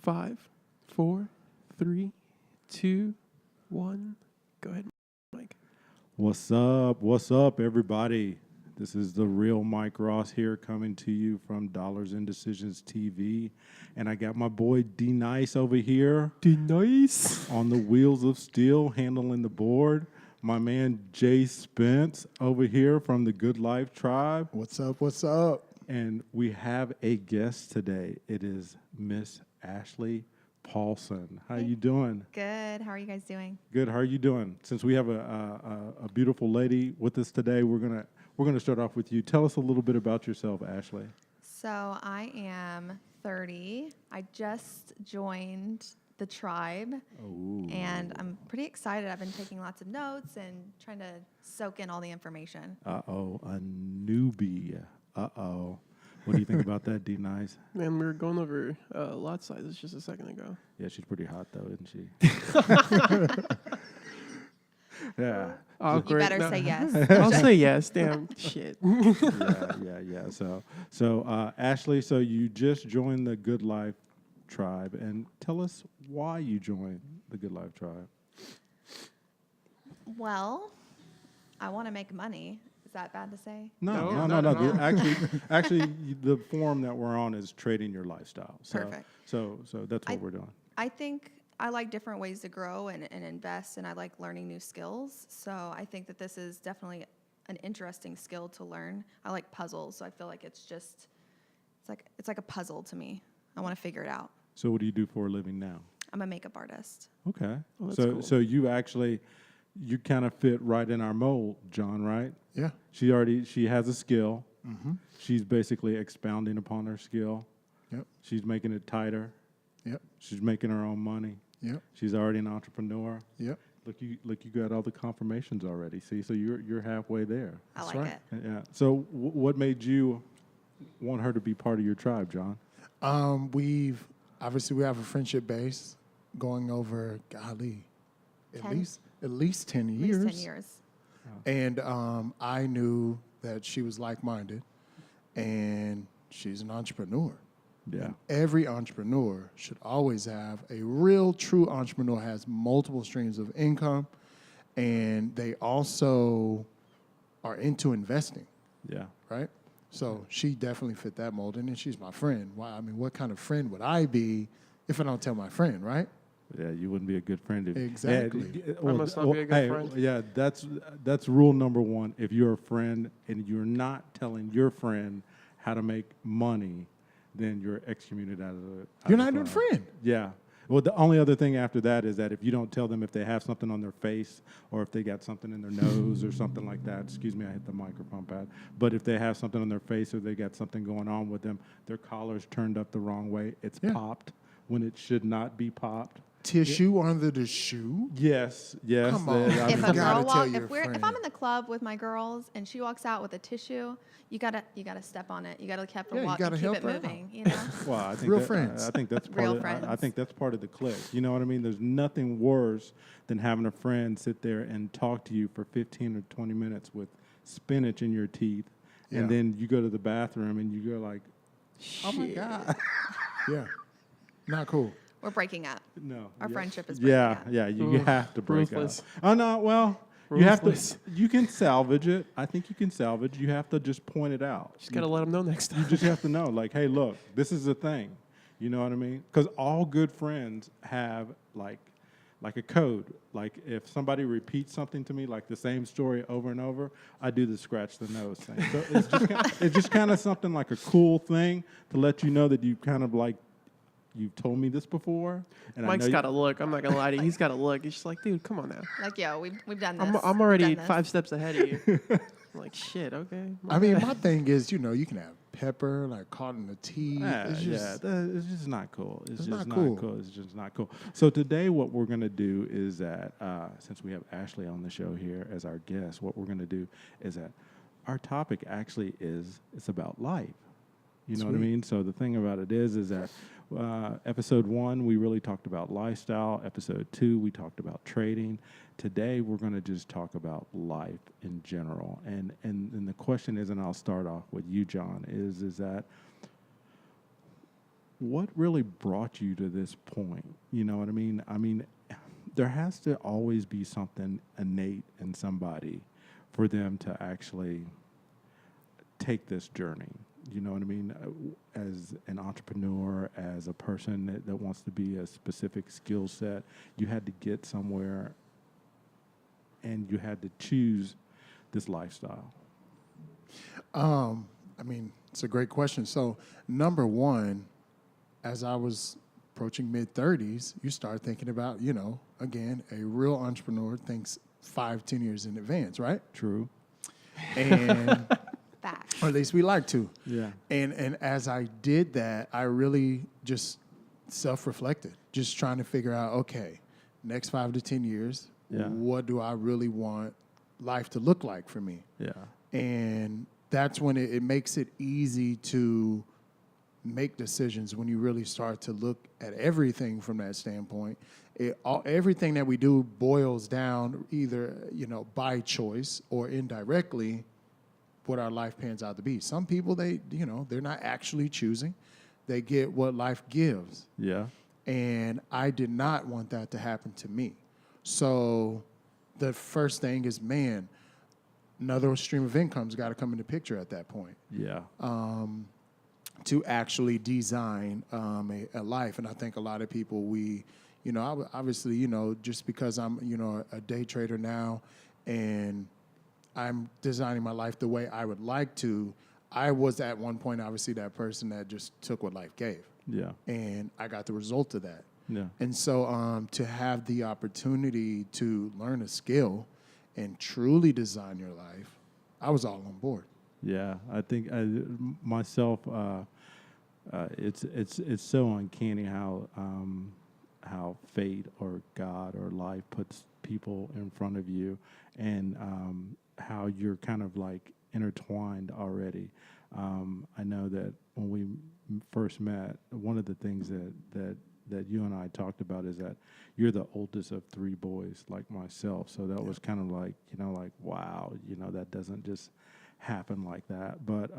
5, 4, 3, 2, 1. Go ahead, Mike. What's up? What's up, everybody? This is the real Mike Ross here coming to you from Dollars and Decisions TV. And I got my boy D-Nice over here. D-Nice. On the wheels of steel, handling the board. My man Jay Spence over here from the Good Life Tribe. What's up? What's up? And we have a guest today. It is Miss Ashlee Paulson. How you doing? Good. How are you guys doing? Good. How are you doing? Since we have a beautiful lady with us today, we're gonna start off with you. Tell us a little bit about yourself, Ashlee. So I am 30. I just joined the tribe, and I'm pretty excited. I've been taking lots of notes and trying to soak in all the information. Uh-oh, a newbie. Uh-oh. What do you think about that, D-Nice? Man, we were going over lot sizes just a second ago. Yeah, she's pretty hot, though, isn't she? Yeah. You better say yes. I'll say yes. Damn shit. Yeah. So Ashlee, so you just joined the Good Life Tribe, and tell us why you joined the Good Life Tribe. Well, I want to make money. Is that bad to say? No. Actually, the forum that we're on is trading your lifestyle. So, Perfect. So that's what we're doing. I think I like different ways to grow and invest, and I like learning new skills. So I think that this is definitely an interesting skill to learn. I like puzzles, so I feel like it's like a puzzle to me. I want to figure it out. So what do you do for a living now? I'm a makeup artist. Okay. Well, that's cool. So you kind of fit right in our mold, John, right? Yeah. She has a skill. Mm-hmm. She's basically expounding upon her skill. Yep. She's making it tighter. Yep. She's making her own money. Yep. She's already an entrepreneur. Yep. Look, you got all the confirmations already. See, so you're halfway there. I That's like right. it. Yeah. So what made you want her to be part of your tribe, John? We have a friendship base going over, golly, at least 10 years. At least 10 years. And I knew that she was like-minded, and she's an entrepreneur. Yeah. And every entrepreneur should always have a real, true entrepreneur has multiple streams of income, and they also are into investing. Yeah. Right? So she definitely fit that mold, and she's my friend. Why? I mean, what kind of friend would I be if I don't tell my friend, right? Yeah, you wouldn't be a good friend. Exactly. I must not be a good friend. Yeah, that's rule number one. If you're a friend and you're not telling your friend how to make money, then you're excommunicated out of the You're not a good friend. Yeah. Well, the only other thing after that is that if you don't tell them if they have something on their face or if they got something in their nose or something like that, excuse me, I hit the microphone pad, but if they have something on their face or they got something going on with them, their collar's turned up the wrong way, it's popped when it should not be popped. Tissue under the shoe? Yes. Come on. If a girl tell your if I'm in the club with my girls and she walks out with a tissue, you gotta step on it. You gotta keep it you gotta keep help it her moving. You know. Well, I think Real friends. I think that's part Real of, friends. I think that's part of the clique. You know what I mean? There's nothing worse than having a friend sit there and talk to you for 15 or 20 minutes with spinach in your teeth, and then you go to the bathroom and you go like, "Oh my God." Yeah. Not cool. We're breaking up. No. Our friendship is breaking up. Yeah. You have to break Ruthless. up. Oh no. Well, Ruthless. you can salvage it. I think you can salvage. You have to just point it out. Just gotta let them know next time. You just have to know, like, hey, look, this is a thing. You know what I mean? Because all good friends have like a code. Like if somebody repeats something to me, like the same story over and over, I do the scratch the nose thing. So it's just kind of something like a cool thing to let you know that you kind of like you've told me this before. And Mike's got a look. I'm not gonna lie to you. He's got a look. He's just like, dude, come on now. Like, yo, we've done this. I'm already We've done this. 5 steps ahead of you. I'm like, shit, okay. I mean, my thing is, you can have pepper, like caught in the teeth. It's just, it's just not cool. It's just not not cool. cool. It's just not cool. So today what we're going to do is that, since we have Ashlee on the show here as our guest, what we're going to do is that our topic actually it's about life. You know what I mean? So the thing about it is that episode 1, we really talked about lifestyle. Episode 2, we talked about trading. Today, we're going to just talk about life in general. And the question is, and I'll start off with you, John, is that what really brought you to this point? You know what I mean? I mean, there has to always be something innate in somebody for them to actually take this journey. You know what I mean? As an entrepreneur, as a person that wants to be a specific skill set, you had to get somewhere and you had to choose this lifestyle. I mean, it's a great question. So, number one, as I was approaching mid-30s, you start thinking about, again, a real entrepreneur thinks 5-10 years in advance, right? True. And Facts. or at least we like to. Yeah. And as I did that, I really just self-reflected, just trying to figure out, okay, next 5 to 10 years, what do I really want life to look like for me? Yeah. And that's when it makes it easy to make decisions, when you really start to look at everything from that standpoint. Everything that we do boils down either, by choice or indirectly what our life pans out to be. Some people, they're not actually choosing. They get what life gives. Yeah. And I did not want that to happen to me. So the first thing is, another stream of income's got to come into picture at that point. Yeah. To actually design a life. And I think a lot of people, obviously, just because I'm, a day trader now and I'm designing my life the way I would like to, I was at one point, obviously, that person that just took what life gave. Yeah. And I got the result of that. Yeah. And so to have the opportunity to learn a skill and truly design your life, I was all on board. Yeah, I think myself, it's so uncanny how fate or God or life puts people in front of you, and how you're kind of like intertwined already. I know that when we first met, one of the things that you and I talked about is that you're the oldest of 3 boys like myself. So that was kind of like, wow, that doesn't just happen like that. But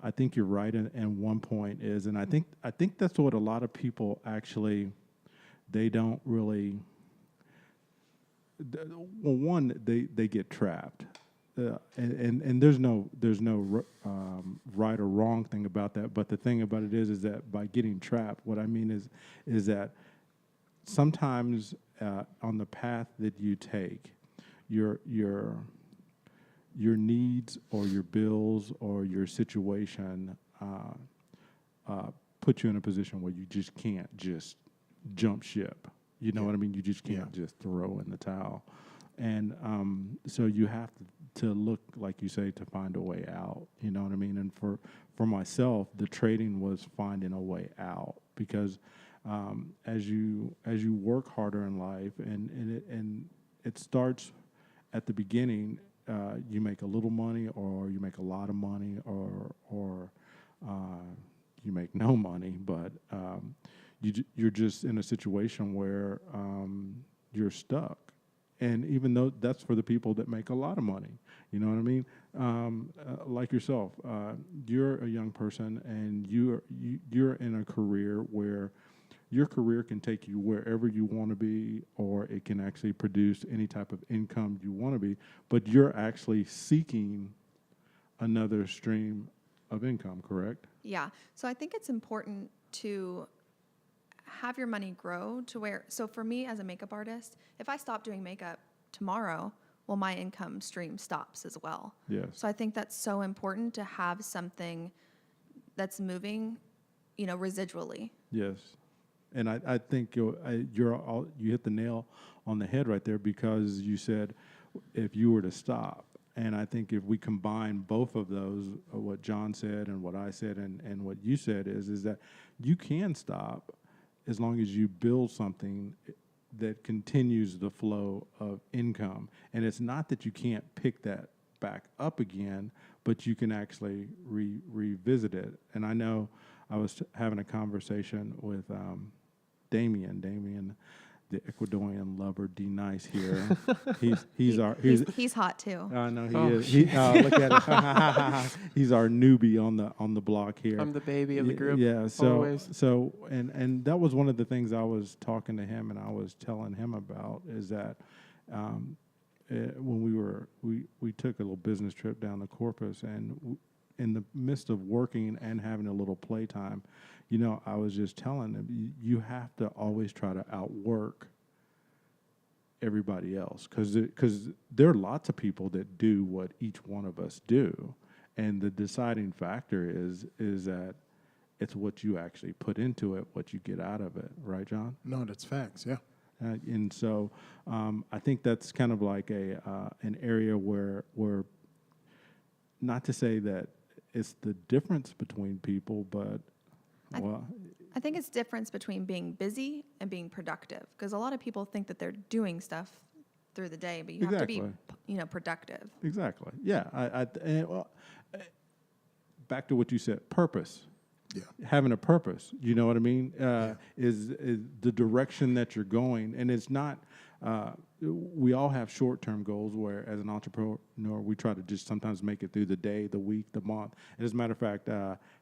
I think you're right. And one point is, and I think that's what a lot of people actually, they don't really, well, one, they get trapped. And there's no right or wrong thing about that. But the thing about it is that by getting trapped, what I mean is that sometimes on the path that you take, your needs or your bills or your situation put you in a position where you just can't just jump ship. You know what I mean? You just can't just throw in the towel. And so you have to look, like you say, to find a way out. You know what I mean? And for myself, the trading was finding a way out, because as you work harder in life, and it starts at the beginning. You make a little money, or you make a lot of money, or you make no money, but you're just in a situation where you're stuck. And even though that's for the people that make a lot of money, you know what I mean? Like yourself, you're a young person, and you're in a career where your career can take you wherever you want to be, or it can actually produce any type of income you want to be, but you're actually seeking another stream of income, correct? Yeah. So I think it's important to have your money grow to where, so for me as a makeup artist, if I stop doing makeup tomorrow, well, my income stream stops as well. Yes. So I think that's so important to have something that's moving, residually. Yes. And I think you hit the nail on the head right there, because you said if you were to stop. And I think if we combine both of those, what John said and what I said and what you said, is that you can stop as long as you build something that continues the flow of income. And it's not that you can't pick that back up again, but you can actually revisit it. And I know I was having a conversation with Damien the Ecuadorian lover, D Nice here. he's He's hot too. I know he Oh, is. Look at it. He's our newbie on the block here. I'm the baby of the group. Yeah. Always. So and that was one of the things I was talking to him and I was telling him about is that when we took a little business trip down to Corpus and in the midst of working and having a little playtime, you know, I was just telling him you have to always try to outwork everybody else because there are lots of people that do what each one of us do, and the deciding factor is that it's what you actually put into it, what you get out of it, right, John? No, that's facts. Yeah. And so I think that's kind of like an area where not to say that it's the difference between people, but I think it's difference between being busy and being productive because a lot of people think that they're doing stuff through the day, but you have to be, productive. Exactly. Yeah. Back to what you said, purpose. Yeah. Having a purpose, you know what I mean, is the direction that you're going. And it's not, we all have short-term goals where as an entrepreneur, we try to just sometimes make it through the day, the week, the month. And as a matter of fact,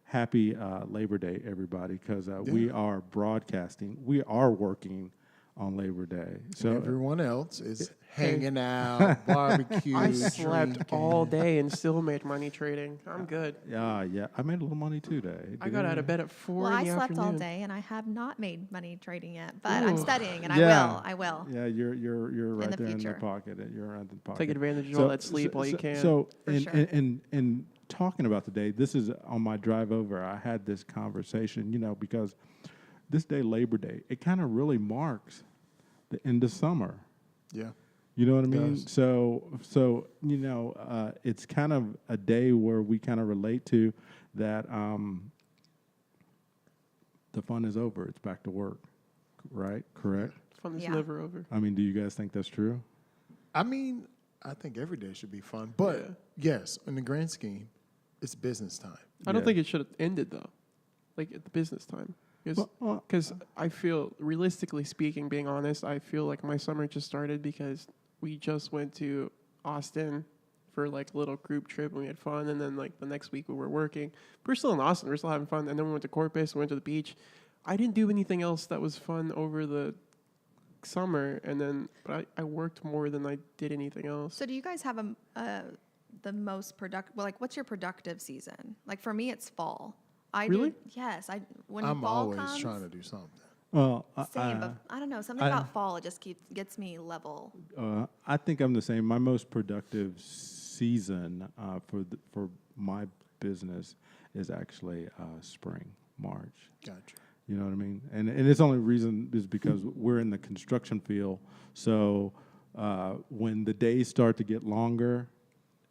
happy Labor Day, everybody, because we are broadcasting. We are working on Labor Day. So everyone else is hanging out, barbecue. I slept drinking. all day and still made money trading. I'm good. Yeah. I made a little money today. I got out of bed at 4 Well, in I the slept afternoon. all day and I have not made money trading yet, but I'm Ooh. studying and Yeah. I will. Yeah, you're right the there in the future. pocket. You're in the pocket. Take advantage of all that sleep while you can. So, For and, sure. and talking about today, this is on my drive over. I had this conversation, because this day, Labor Day, it kind of really marks the end of summer. Yeah. You know what I mean? does. So it's kind of a day where we kind of relate to that. The fun is over. It's back to work, right? Correct. Fun is Yeah. never over. I mean, do you guys think that's true? I mean, I think every day should be fun. But yes, in the grand scheme, it's business time. I don't Yeah. think it should have ended though, like at the business time. Because I feel, realistically speaking, being honest, I feel like my summer just started because we just went to Austin for like a little group trip and we had fun. And then like the next week we were working. We're still in Austin. We're still having fun. And then we went to Corpus. We went to the beach. I didn't do anything else that was fun over the summer. And then, but I worked more than I did anything else. So do you guys have the most productive? Well, like, what's your productive season? Like for me, it's fall. Really? Yes. When I'm fall always comes, trying to do something. Well, same, but I don't know. Something about fall, it just gets me level. I think I'm the same. My most productive season for my business is actually spring, March. Gotcha. You know what I mean? And its only reason is because we're in the construction field. So when the days start to get longer,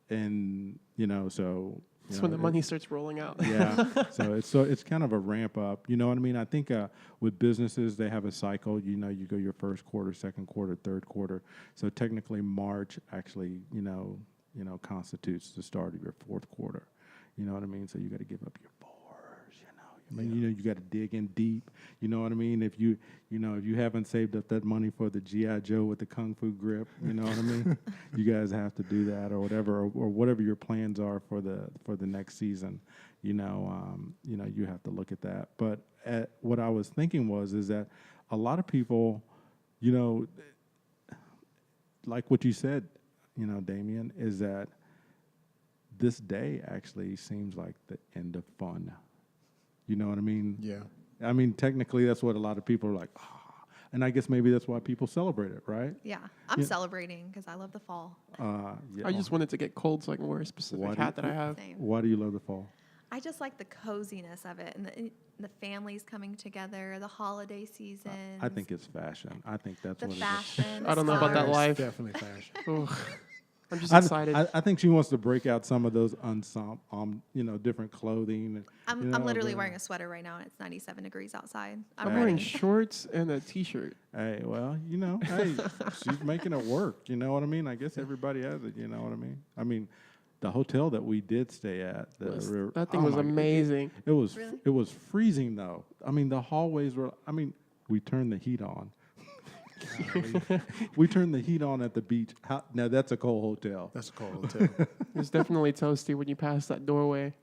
and That's when the money starts rolling out. Yeah, so it's kind of a ramp up. You know what I mean? I think with businesses they have a cycle. You go your first quarter, second quarter, third quarter. So technically March actually constitutes the start of your fourth quarter. You know what I mean? So you got to give up your fours. You got to dig in deep. You know what I mean? If you haven't saved up that money for the G.I. Joe with the Kung Fu grip, you know what I mean? You guys have to do that or whatever, or whatever your plans are for the next season. You have to look at that. But what I was thinking is that a lot of people, like what you said, Damien, is that this day actually seems like the end of fun. You know what I mean? Yeah. I mean, technically, that's what a lot of people are like, and I guess maybe that's why people celebrate it, right? Yeah. I'm celebrating because I love the fall. I just wanted to get cold so I can wear a specific hat that I have. Same. Why do you love the fall? I just like the coziness of it and the families coming together, the holiday season. I think it's fashion. I think that's the what fashion. I don't know about that stars. life. Definitely fashion. I'm just it is. excited. I think she wants to break out some of those different clothing. I'm literally wearing a sweater right now, and it's 97 degrees outside. I'm ready. wearing shorts and a T-shirt. Hey, well, hey, she's making it work. You know what I mean? I guess everybody has it. You know what I mean? I mean, the hotel that we did stay at, That thing was my God. amazing. It was Really? it was freezing though. I mean, the hallways were. I mean, we turned the heat on. We turned the heat on at the beach. Now that's a cold hotel. That's a cold hotel. It was definitely toasty when you passed that doorway.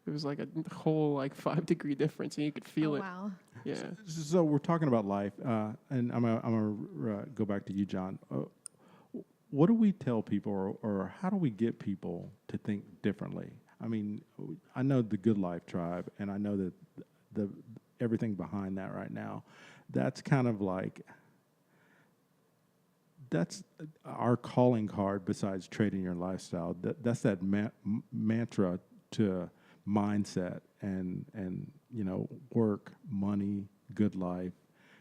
It was like a whole 5-degree difference, and you could feel Oh, it. wow. Yeah. So we're talking about life, and I'm gonna go back to you, John. What do we tell people, or how do we get people to think differently? I mean, I know the Good Life Tribe, and I know that the everything behind that right now. That's kind of that's our calling card. Besides trading your lifestyle, that's that mantra to mindset and work, money, good life.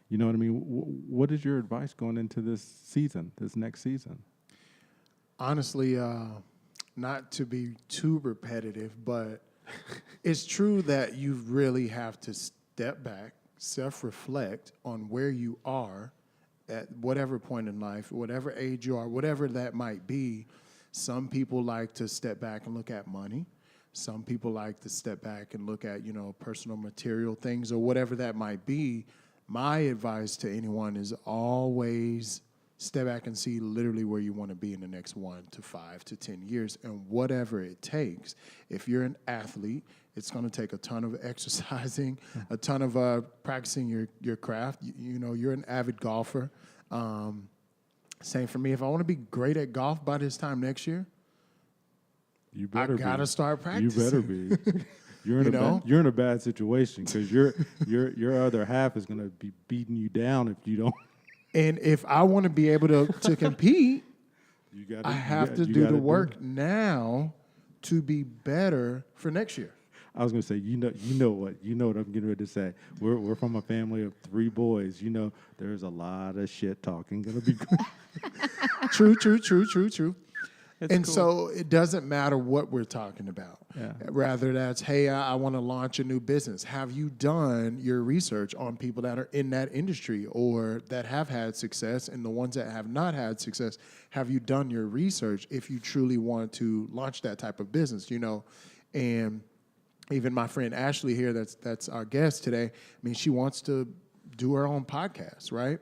You know what I mean? What is your advice going into this next season? Honestly, not to be too repetitive, but it's true that you really have to step back, self-reflect on where you are at whatever point in life, whatever age you are, whatever that might be. Some people like to step back and look at money. Some people like to step back and look at, personal material things or whatever that might be. My advice to anyone is always step back and see literally where you want to be in the next 1 to 5 to 10 years and whatever it takes. If you're an athlete, it's going to take a ton of exercising, a ton of practicing your craft. You're an avid golfer. Same for me. If I want to be great at golf by this time next year, you better I gotta start practicing. You better be. You're in a bad situation because your other half is going to be beating you down if you don't. And if I want to be able to compete, I have to do the work now to be better for next year. I was going to say, you know what I'm getting ready to say. We're from a family of 3 boys. There's a lot of shit talking going to be True. That's And cool. so it doesn't matter what we're talking about. Yeah. Rather, that's, hey, I want to launch a new business. Have you done your research on people that are in that industry or that have had success, and the ones that have not had success? Have you done your research if you truly want to launch that type of business? And even my friend Ashlee here, that's our guest today. She wants to do her own podcast, right?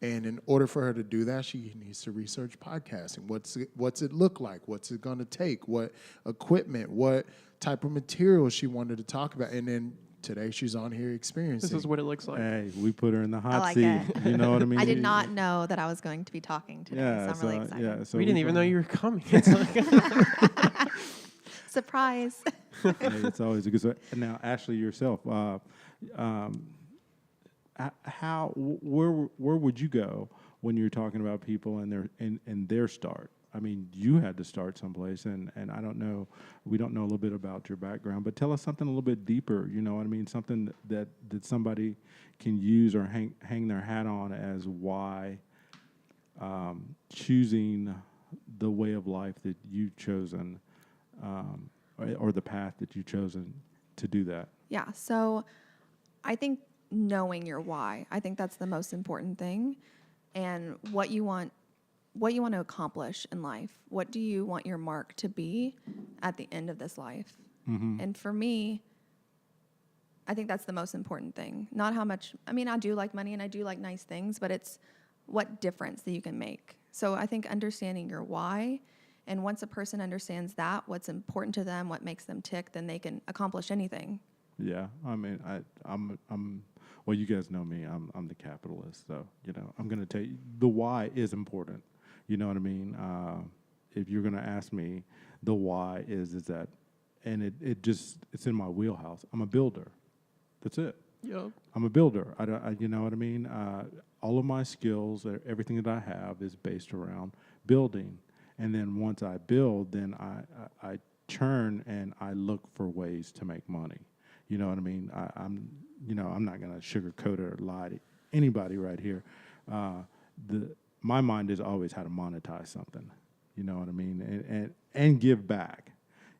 And in order for her to do that, she needs to research podcasting. What's it look like? What's it going to take? What equipment? What type of material she wanted to talk about? And then today she's on here experiencing. This is what it looks like. Hey, we put her in the hot like seat. it. You know what I mean? I did not know that I was going to be talking today, so I'm really excited. Yeah, so We didn't even know you were coming. It's like Surprise. Hey, it's always a good story. Now, Ashlee, yourself, where would you go when you're talking about people and their start? I mean, you had to start someplace, and I don't know, we don't know a little bit about your background, but tell us something a little bit deeper. You know what I mean? Something that somebody can use or hang their hat on as why choosing the way of life that you've chosen, or the path that you've chosen to do that. Yeah, so I think knowing your why, I think that's the most important thing, and what you want to accomplish in life. What do you want your mark to be at the end of this life? Mm-hmm. And for me, I think that's the most important thing. Not how much, I do like money and I do like nice things, but it's what difference that you can make. So I think understanding your why, and once a person understands that, what's important to them, what makes them tick, then they can accomplish anything. Yeah, I'm well, you guys know me. I'm the capitalist, so I'm going to tell you the why is important. You know what I mean? If you're going to ask me, the why is that, and it's in my wheelhouse. I'm a builder. That's it. Yep. I'm a builder. You know what I mean? All of my skills, everything that I have, is based around building. And then once I build, then I churn and I look for ways to make money. You know what I mean? I'm not going to sugarcoat or lie to anybody right here. My mind is always how to monetize something. You know what I mean? And give back.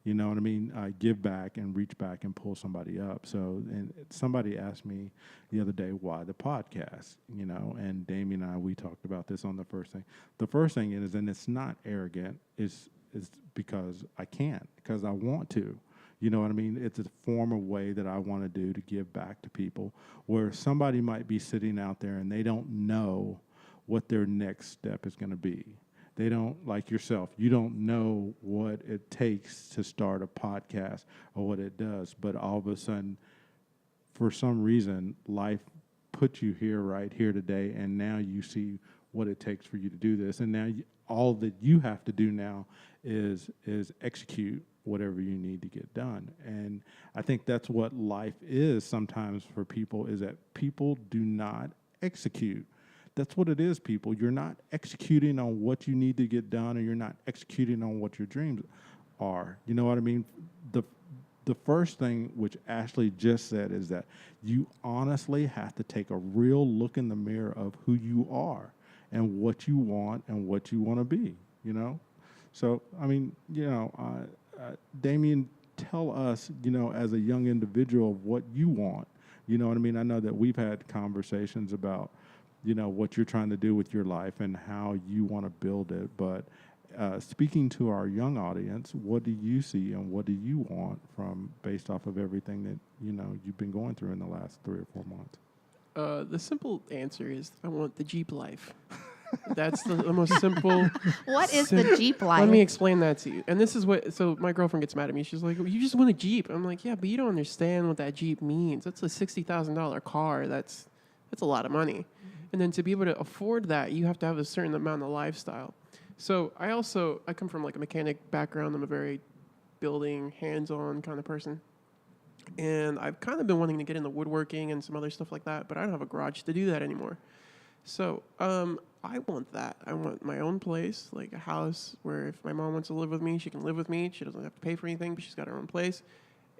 You know what I mean? Give back and reach back and pull somebody up. So, and somebody asked me the other day, why the podcast? And Damien and I, we talked about this on the first thing. The first thing is, and it's not arrogant, is because I can't, because I want to. You know what I mean? It's a form of way that I want to do to give back to people, where somebody might be sitting out there and they don't know what their next step is going to be. They don't, like yourself, you don't know what it takes to start a podcast or what it does, but all of a sudden, for some reason, life put you here, right here today, and now you see what it takes for you to do this. And now all that you have to do now is execute whatever you need to get done. And I think that's what life is sometimes for people, is that people do not execute. That's what it is, people. You're not executing on what you need to get done, or you're not executing on what your dreams are. You know what I mean? The first thing, which Ashlee just said, is that you honestly have to take a real look in the mirror of who you are and what you want and what you want to be, you know? So, I mean, you know, Damien, tell us, you know, as a young individual, what you want. You know what I mean? I know that we've had conversations about, you know, what you're trying to do with your life and how you want to build it. But speaking to our young audience, what do you see and what do you want from, based off of everything that, you know, you've been going through in the last 3 or 4 months? The simple answer is I want the Jeep life. That's the most simple. What is the Jeep life? Let me explain that to you. And this is what, so my girlfriend gets mad at me. She's like, you just want a Jeep. I'm like, yeah, but you don't understand what that Jeep means. That's a $60,000 car. That's a lot of money. And then to be able to afford that, you have to have a certain amount of lifestyle. So I come from like a mechanic background. I'm a very building, hands-on kind of person. And I've kind of been wanting to get into woodworking and some other stuff like that, but I don't have a garage to do that anymore. So I want that. I want my own place, like a house where if my mom wants to live with me, she can live with me. She doesn't have to pay for anything, but she's got her own place.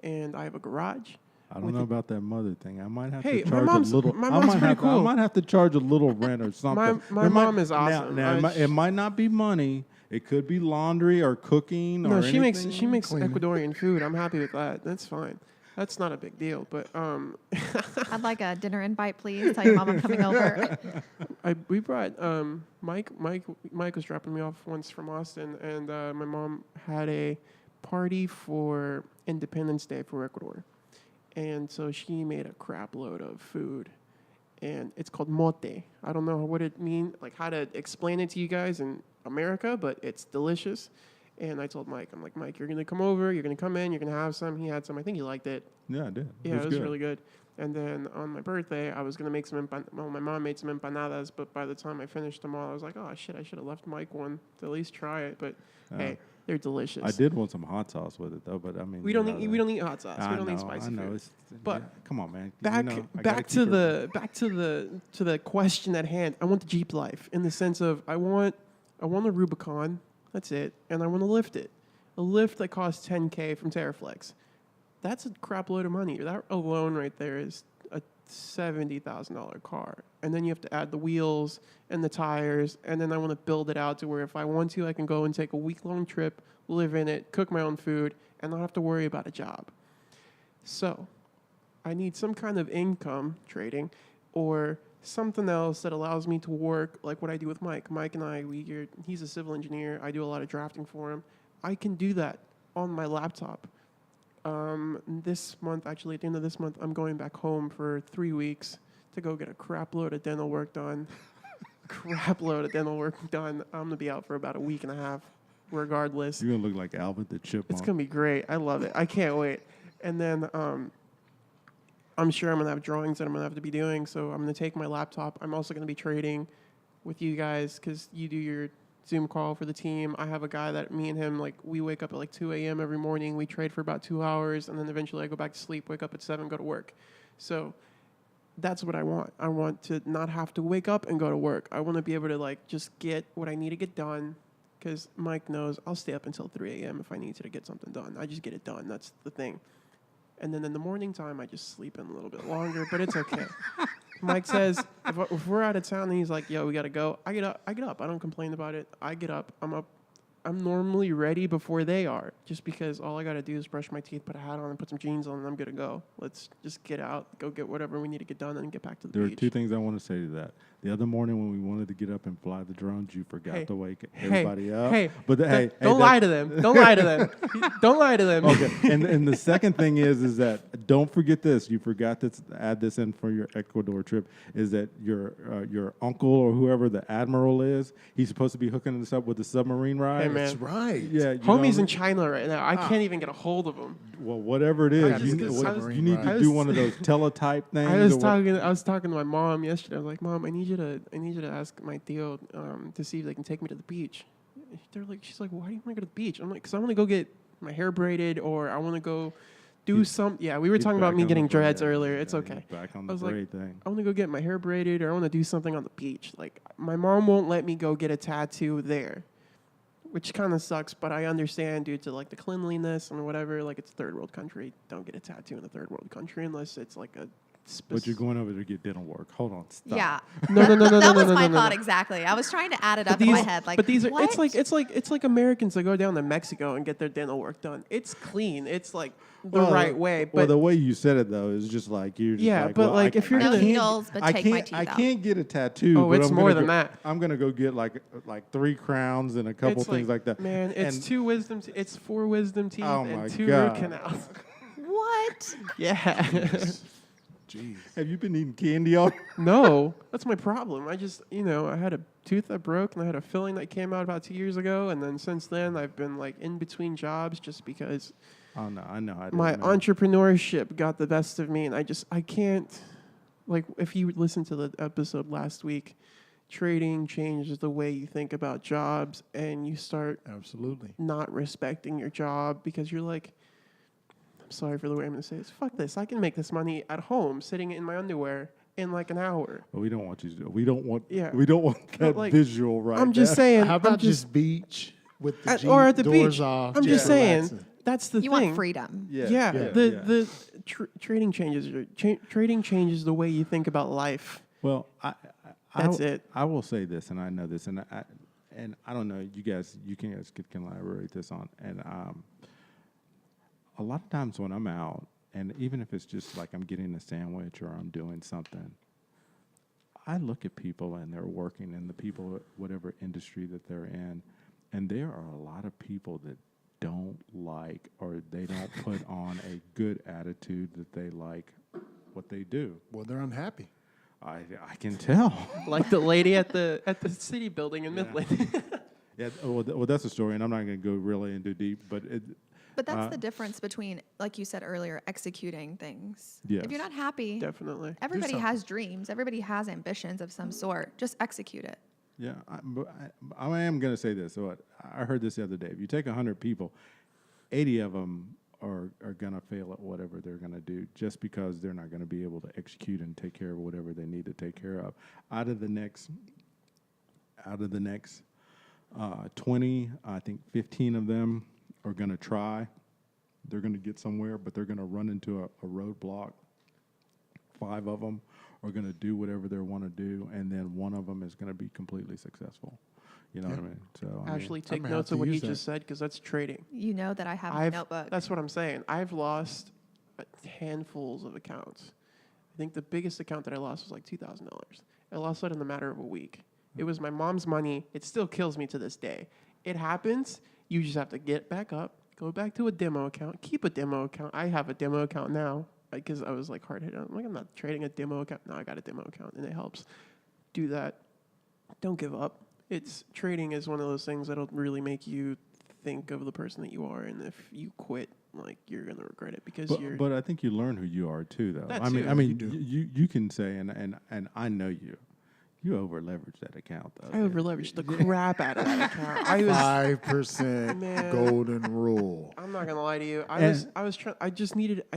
And I have a garage. I don't know about that mother thing. I might have Hey, to charge a little. my mom's pretty cool. I might have to charge a little rent or something. My mom is awesome. Now it might not be money. It could be laundry or cooking. No, or she anything. makes Cleaning. Ecuadorian food. I'm happy with that. That's fine. That's not a big deal. But I'd like a dinner invite, please. Tell your mom I'm coming over. we brought Mike. Mike was dropping me off once from Austin, and my mom had a party for Independence Day for Ecuador. And so she made a crap load of food, and it's called mote. I don't know what it means, like how to explain it to you guys in America, but it's delicious. And I told Mike, I'm like, Mike, you're going to come over, you're going to come in, you're going to have some. He had some. I think he liked it. Yeah, I did. Yeah, it was really good. And then on my birthday, I was going to make some my mom made some empanadas, but by the time I finished them all, I was like, oh, shit, I should have left Mike one to at least try it. But, hey, they're delicious. I did want some hot sauce with it, though, but I mean... We don't need hot sauce. We don't need spicy food. I know. But come on, man. Back to the question at hand. I want the Jeep life in the sense of I want a Rubicon. That's it. And I want to lift it. A lift that costs $10K from Terraflex. That's a crap load of money. That alone right there is a $70,000 car. And then you have to add the wheels and the tires. And then I want to build it out to where if I want to, I can go and take a week-long trip, live in it, cook my own food, and not have to worry about a job. So I need some kind of income trading or something else that allows me to work like what I do with Mike. Mike and I, he's a civil engineer. I do a lot of drafting for him. I can do that on my laptop. This month, actually, at the end of this month, I'm going back home for 3 weeks to go get a crap load of dental work done. I'm going to be out for about a week and a half, regardless. You're going to look like Alvin the Chipmunk. It's going to be great. I love it. I can't wait. And then I'm sure I'm going to have drawings that I'm going to have to be doing, so I'm going to take my laptop. I'm also going to be trading with you guys because you do your Zoom call for the team. I have a guy that me and him, like, we wake up at like 2 a.m. every morning. We trade for about 2 hours, and then eventually I go back to sleep, wake up at 7, go to work. So that's what I want. I want to not have to wake up and go to work. I want to be able to, like, just get what I need to get done because Mike knows I'll stay up until 3 a.m. if I need to get something done. I just get it done. That's the thing. And then in the morning time, I just sleep in a little bit longer, but it's okay. Mike says, if we're out of town and he's like, yo, we got to go, I get up. I don't complain about it. I get up. I'm up. I'm normally ready before they are just because all I got to do is brush my teeth, put a hat on, and put some jeans on, and I'm good to go. Let's just get out, go get whatever we need to get done, and get back to the beach. There are two things I want to say to that. The other morning when we wanted to get up and fly the drones, you forgot to wake Hey, everybody up. hey, but don't lie to them. Don't lie to them. Don't lie to them. Okay, and the second thing is that don't forget this. You forgot to add this in for your Ecuador trip. Is that your uncle or whoever the admiral is? He's supposed to be hooking us up with the submarine ride. Hey, man. That's right. Yeah, you know Homie's what I in mean? China right now. I can't even get a hold of him. Well, whatever it got is, this you submarine need to ride. do one of those teletype things. I was or what- talking to my mom yesterday. I was like, Mom, I need you to ask my tío to see if they can take me to the beach. She's like, why do you want to go to the beach? I'm like, because I want to go get my hair braided, or I want to go do some. Yeah, we were He's talking about back me on getting the braid. dreads earlier. Yeah, It's he's okay. Back on I the was like, braid thing. I want to go get my hair braided, or I want to do something on the beach. Like, my mom won't let me go get a tattoo there, which kind of sucks, but I understand due to like the cleanliness and whatever. Like, it's a third world country. Don't get a tattoo in a third world country unless it's like a But you're going over to get dental work. Hold on, stop. Yeah. No. That was my no. thought exactly. I was trying to add it up But in my head. Like, but these are what? it's like Americans that go down to Mexico and get their dental work done. It's clean. It's like the right way. Well, But the way you said it though is just like you're. Just Yeah, like, but well, like, if you're No gonna- needles, but take my teeth I out. can't get a tattoo. Oh, but it's I'm more gonna than go- that. I'm gonna go get like 3 crowns and a couple it's things like that. Man, it's And- 2 wisdom. It's 4 wisdom teeth Oh my and 2 God. root canals. What? Yeah. Jeez. Have you been eating candy all? No, that's my problem. I just, I had a tooth that broke and I had a filling that came out about 2 years ago, and then since then I've been like in between jobs just because Oh no, I know. my entrepreneurship got the best of me, and I can't. Like, if you listened to the episode last week, trading changes the way you think about jobs, and you start Absolutely. not respecting your job because you're like, I'm sorry for the way I'm going to say this. Fuck this. I can make this money at home sitting in my underwear in like an hour. But we don't want you to do. We don't want. Yeah. We don't want that like, visual right. I'm just there. saying. How about I'm just beach with the Jeep, or at the doors beach. off? I'm just saying. relaxing? That's the You thing. want freedom. Yeah. yeah. The trading changes. Trading changes the way you think about life. Well, That's it. I will say this, and I know this, and I don't know. You guys can elaborate this on. And a lot of times when I'm out, and even if it's just like I'm getting a sandwich or I'm doing something, I look at people and they're working, and the people, whatever industry that they're in, and there are a lot of people that don't like, or they don't put on a good attitude that they like what they do. Well, they're unhappy. I can tell. Like the lady at the city building in Midland. Yeah, well, that's a story, and I'm not going to go really into deep, but But that's the difference between, like you said earlier, executing things. Yes. If you're not happy, Definitely. everybody has dreams. Everybody has ambitions of some sort. Just execute it. yeah, I am going to say this. So I heard this the other day. If you take 100 people, 80 of them are going to fail at whatever they're going to do just because they're not going to be able to execute and take care of whatever they need to take care of. Out of the next 20, I think 15 of them are going to try. They're going to get somewhere, but they're going to run into a roadblock. 5 of them are going to do whatever they want to do, and then 1 of them is going to be completely successful. You know what I mean? So I mean, Ashley, take gonna have notes to of what he use that. just said because that's trading. You know that I have my notebook. That's what I'm saying. I've lost handfuls of accounts. I think the biggest account that I lost was like $2,000. I lost it in a matter of a week. It was my mom's money. It still kills me to this day. It happens. You just have to get back up, go back to a demo account, keep a demo account. I have a demo account now because I was like hard hit. I'm like, I'm not trading a demo account. No, I got a demo account, and it helps. Do that. Don't give up. Trading is one of those things that'll really make you think of the person that you are, and if you quit, like, you're gonna regret it because you're. But I think you learn who you are too, though. That I mean, too. you can say, and I know you over leveraged that account though. I over leveraged the crap out of that account. I was. 5% Man. golden rule. I'm not gonna lie to you. I was trying. I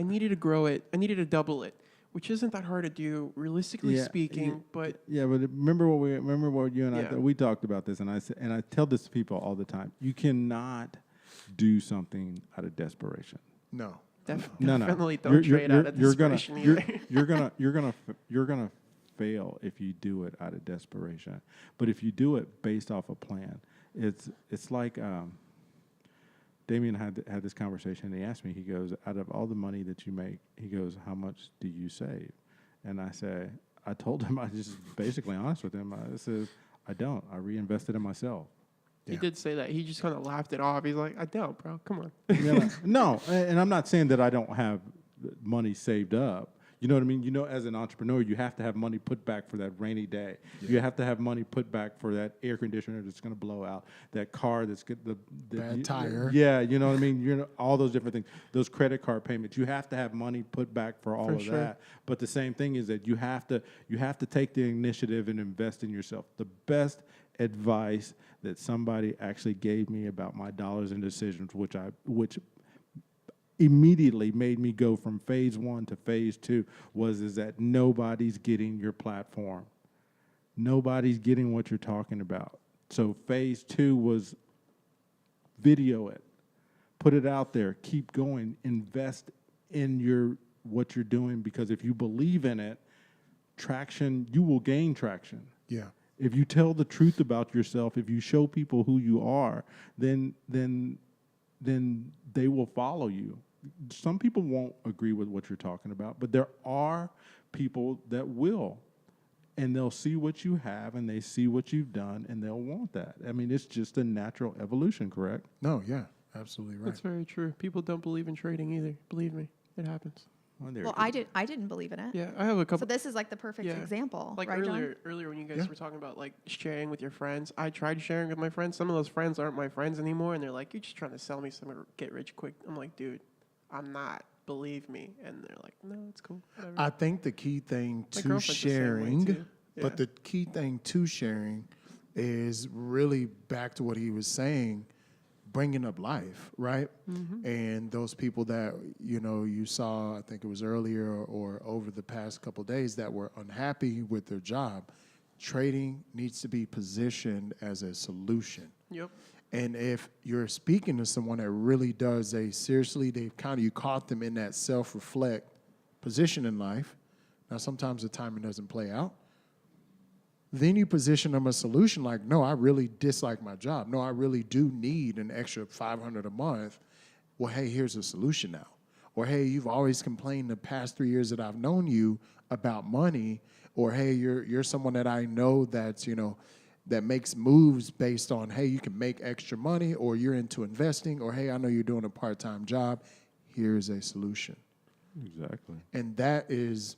needed to grow it. I needed to double it, which isn't that hard to do, realistically speaking. But Yeah, but remember what you and Yeah. we talked about this, and I tell this to people all the time. You cannot do something out of desperation. No. definitely don't trade out of desperation either. You're gonna fail if you do it out of desperation. But if you do it based off a plan, it's like Damien had this conversation. And he asked me. He goes, out of all the money that you make, he goes, how much do you save? And I say, I told him, I just basically honest with him. I said, I don't. I reinvested in myself. He did say that. He just kind of laughed it off. He's like, I don't, bro. Come on. No, and I'm not saying that I don't have money saved up. You know what I mean? You know, as an entrepreneur, you have to have money put back for that rainy day. Yeah. You have to have money put back for that air conditioner that's going to blow out, that car that's get the bad tire. Yeah, you know what I mean? You know, all those different things. Those credit card payments. You have to have money put back for all of that. But the same thing is that you have to take the initiative and invest in yourself. The best advice that somebody actually gave me about my dollars and decisions, which immediately made me go from phase 1 to phase 2 is that nobody's getting your platform. Nobody's getting what you're talking about. So phase 2 was video it, put it out there, keep going, invest in what you're doing, because if you believe in it, you will gain traction. Yeah. If you tell the truth about yourself, if you show people who you are, then they will follow you. Some people won't agree with what you're talking about, but there are people that will, and they'll see what you have and they see what you've done and they'll want that. I mean, it's just a natural evolution, correct? No, yeah, absolutely right. That's very true. People don't believe in trading either. Believe me, it happens. Well, I didn't believe in it. Yeah, I have a couple. So this is like the perfect example, like right, John? earlier when you guys were talking about like sharing with your friends, I tried sharing with my friends. Some of those friends aren't my friends anymore, and they're like, "You're just trying to sell me some get rich quick." I'm like, "Dude, I'm not. Believe me." And they're like, "No, it's cool." Whatever. I think the key thing to sharing, but the key thing to sharing is really back to what he was saying, bringing up life, right? Mm-hmm. And those people that, you saw, I think it was earlier or over the past couple of days, that were unhappy with their job, trading needs to be positioned as a solution. Yep. And if you're speaking to someone that really does you caught them in that self-reflect position in life. Now, sometimes the timing doesn't play out. Then you position them a solution like, no, I really dislike my job. No, I really do need an extra $500 a month. Well, hey, here's a solution now. Or, hey, you've always complained the past 3 years that I've known you about money. Or, hey, you're someone that I know that's, that makes moves based on, hey, you can make extra money, or you're into investing, or, hey, I know you're doing a part-time job. Here's a solution. Exactly. And that is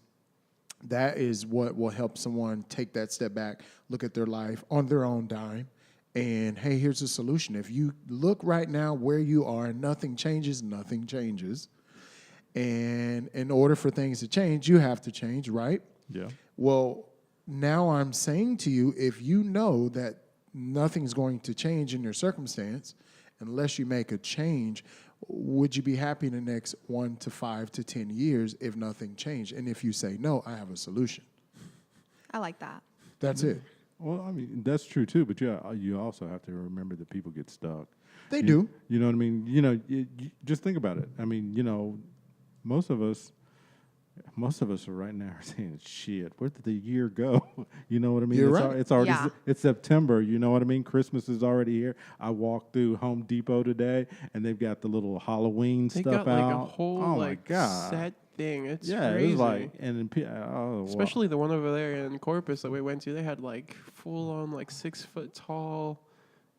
what will help someone take that step back, look at their life on their own dime, and, hey, here's a solution. If you look right now where you are, nothing changes. And in order for things to change, you have to change, right? Yeah. Well, now I'm saying to you, if you know that nothing's going to change in your circumstance unless you make a change, would you be happy in the next 1 to 5 to 10 years if nothing changed? And if you say no, I have a solution. I like that. That's it. Well, I mean, that's true too, but you also have to remember that people get stuck. They do. You know what I mean? You just think about it. I mean, most of us are right now saying, shit, where did the year go? You know what I mean? You're right. It's already it's September. You know what I mean? Christmas is already here. I walked through Home Depot today, and they've got the little Halloween stuff out. They got like a whole my God. set thing. It's crazy. It was like, especially the one over there in Corpus that we went to. They had like full on like 6 foot tall,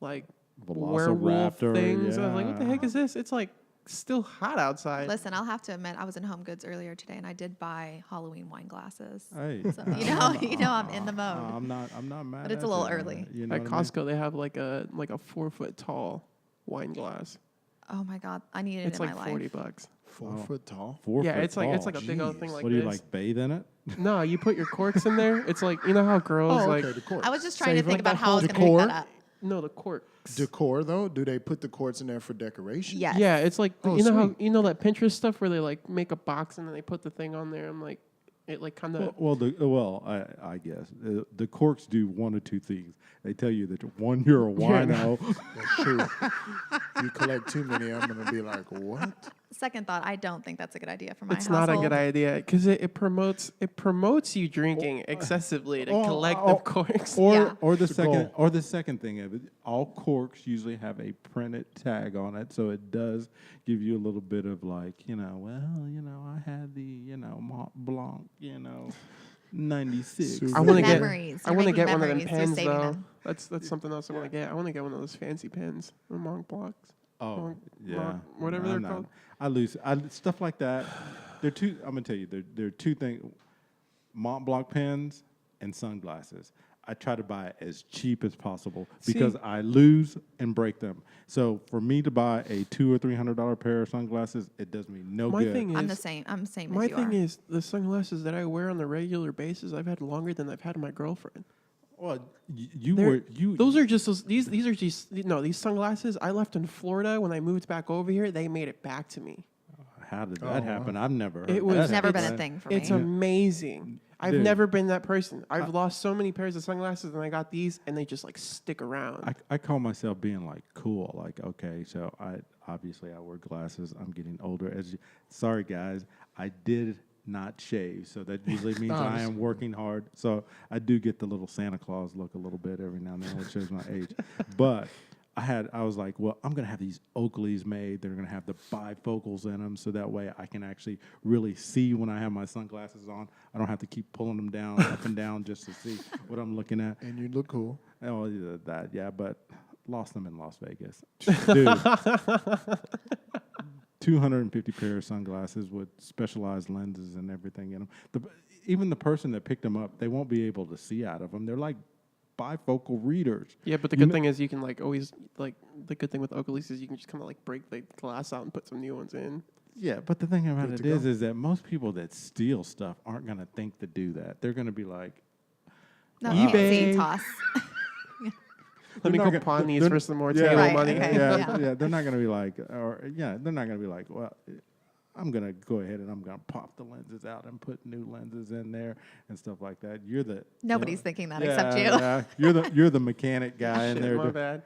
like werewolf things. Yeah. I was like, what the heck is this? It's like still hot outside. Listen, I'll have to admit, I was in Home Goods earlier today, and I did buy Halloween wine glasses. Hey, so I'm in the mode. I'm not mad. But it's a little early. At Costco, they have like a 4 foot tall wine glass. Oh my God, I need it it's in like my life. $40. 4 foot tall. 4 foot it's tall. like a big old thing like what this. do you like bathe in it? No, you put your corks in there. It's like how girls the cork. I was just trying to think like about that how I was whole going to pick that up. No, the corks. Decor, though? Do they put the quartz in there for decoration? Yes. Yeah, it's like Oh, you know how sweet. that Pinterest stuff where they like make a box and then they put the thing on there. I'm like, it like kind of. I guess the corks do one or two things. They tell you that one, you're a wino. That's true. You collect too many, I'm going to be like, what? Second thought, I don't think that's a good idea for my It's household. not a good idea because it promotes you drinking excessively to collect the corks. Or the second thing of it, all corks usually have a printed tag on it, so it does give you a little bit of like, I had the Mont Blanc, 96. Super. I want to Memories. get. I You're want to making get one of them memories. You're pens saving though. them. That's something else I want to get. I want to get one of those fancy pens, the Mont Blancs. Oh, yeah. Whatever they're called. I lose. Stuff like that. I'm going to tell you, there are two things. Mont Blanc pens and sunglasses. I try to buy as cheap as possible because I lose and break them. So for me to buy a $200 or $300 pair of sunglasses, it does me no good. Thing is, I'm the same. I'm the same my as you thing are. is the sunglasses that I wear on a regular basis. I've had longer than I've had my girlfriend. Well, Those are just these are just these sunglasses I left in Florida when I moved back over here. They made it back to me. How did that happen? Wow. I've never heard It was that Never happen. been a thing for me. It's amazing. I've Dude. never been that person. I've lost so many pairs of sunglasses, and I got these, and they just like stick around. I call myself being like cool. Like, okay, so I wear glasses. I'm getting older. Sorry guys, I did not shave, so that usually means I am working hard. So I do get the little Santa Claus look a little bit every now and then, which shows my age. But I was like, well, I'm going to have these Oakleys made. They're going to have the bifocals in them, so that way I can actually really see when I have my sunglasses on. I don't have to keep pulling them down, up and down, just to see what I'm looking at. And you look cool. Oh, yeah, but lost them in Las Vegas. Dude, 250 pair of sunglasses with specialized lenses and everything in them. Even the person that picked them up, they won't be able to see out of them. They're like bifocal readers. Yeah, but the good thing is you can the good thing with Oakleys is you can just kind of like break the glass out and put some new ones in. Yeah, but the thing about Good it to go. is that most people that steal stuff aren't going to think to do that. They're going to be like, No, eBay. fancy toss. Let me not go gonna- pawn these they're- for some more yeah, table Right, money. okay. yeah, they're not going to be like, they're not going to be like, well, I'm going to go ahead and I'm going to pop the lenses out and put new lenses in there and stuff like that. Nobody's thinking that except you. Yeah, you're the mechanic guy in Shit, there. my bad.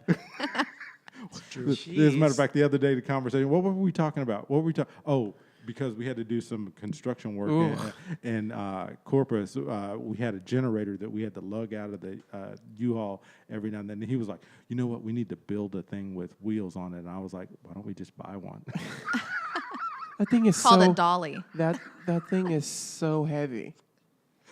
As a matter of fact, the other day, the conversation, what were we talking about? What were we talking? Oh, because we had to do some construction work in Corpus. We had a generator that we had to lug out of the U-Haul every now and then. And he was like, you know what? We need to build a thing with wheels on it. And I was like, why don't we just buy one? That thing is Called so a dolly. that thing is so heavy.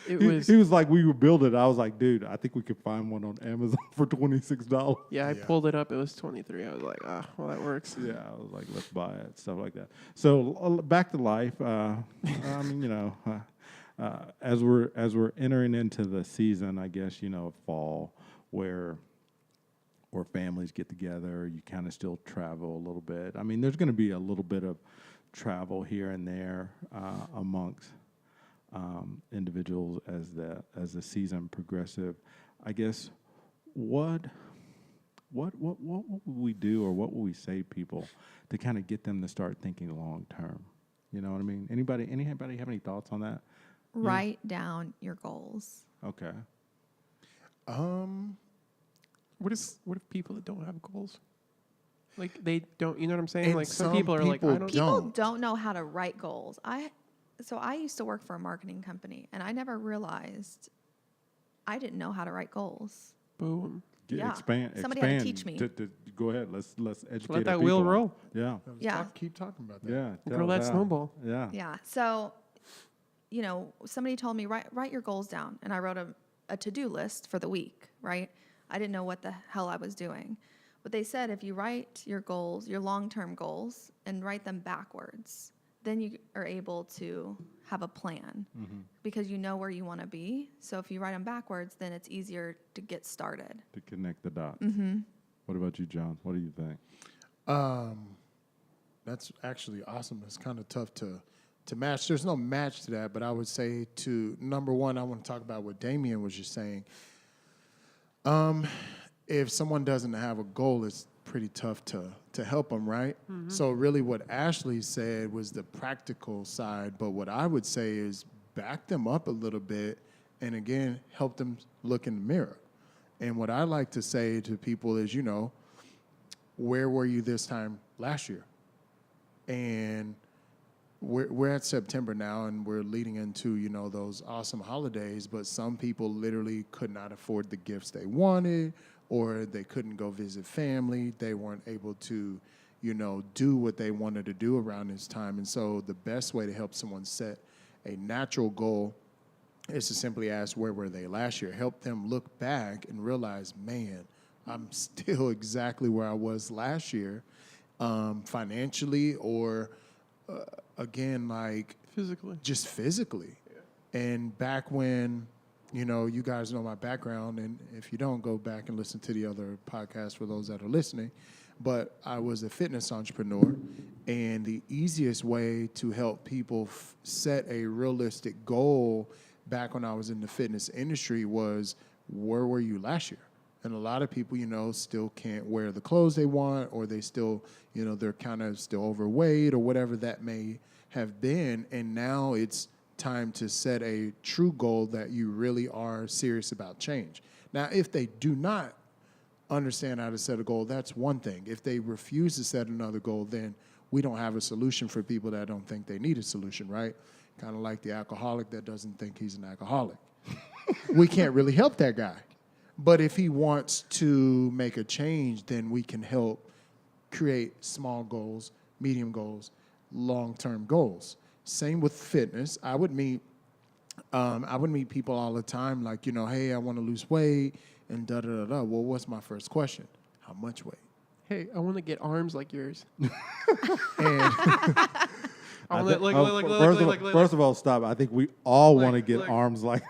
It he, was he was like, we would build it. I was like, dude, I think we could find one on Amazon for $26. I pulled it up. It was 23. I was like, well, that works. Yeah, I was like, let's buy it, stuff like that. So back to life. I mean, as we're entering into the season, I guess fall where families get together, you kind of still travel a little bit. I mean, there's going to be a little bit of travel here and there amongst individuals as the season progressive. I guess what will we do, or what will we say to people to kind of get them to start thinking long term? You know what I mean? Anybody have any thoughts on that? Write down your goals. Okay. What if people that don't have goals? Like they don't, you know what I'm saying? And like some some people are like, I people don't. People Don't. don't know how to write goals. I used to work for a marketing company, and I never realized I didn't know how to write goals. Boom. Yeah. Expand. Somebody had to teach me. Go ahead. Let's educate. Let our that wheel people. roll. Yeah. Yeah. Keep talking about that. Yeah. Grow that snowball. Yeah. Yeah. So, somebody told me write your goals down, and I wrote a to-do list for the week. Right. I didn't know what the hell I was doing, but they said if you write your goals, your long-term goals, and write them backwards, then you are able to have a plan because you know where you want to be. So if you write them backwards, then it's easier to get started. To connect the dots. What about you, John? What do you think? That's actually awesome. It's kind of tough to match. There's no match to that, but I would say to number one, I want to talk about what Damien was just saying. If someone doesn't have a goal, it's pretty tough to help them, right? So really what Ashlee said was the practical side, but what I would say is back them up a little bit and again, help them look in the mirror. And what I like to say to people is, where were you this time last year? And we're at September now, and we're leading into, those awesome holidays, but some people literally could not afford the gifts they wanted, or they couldn't go visit family. They weren't able to, do what they wanted to do around this time. And so the best way to help someone set a natural goal is to simply ask, where were they last year? Help them look back and realize, man, I'm still exactly where I was last year, financially or, again, like Physically. just physically. Yeah. And back when, you guys know my background, and if you don't, go back and listen to the other podcasts for those that are listening. But I was a fitness entrepreneur, and the easiest way to help people set a realistic goal back when I was in the fitness industry was, where were you last year? And a lot of people, still can't wear the clothes they want, or they still, they're kind of still overweight or whatever that may have been. And now it's time to set a true goal that you really are serious about change. Now, if they do not understand how to set a goal, that's one thing. If they refuse to set another goal, then we don't have a solution for people that don't think they need a solution, right? Kind of like the alcoholic that doesn't think he's an alcoholic. We can't really help that guy. But if he wants to make a change, then we can help create small goals, medium goals, long-term goals. Same with fitness. I would meet people all the time like, hey, I want to lose weight and da-da-da-da. Well, what's my first question? How much weight? Hey, I want to get arms like yours. And First of all, stop. I think we all want to get arms like.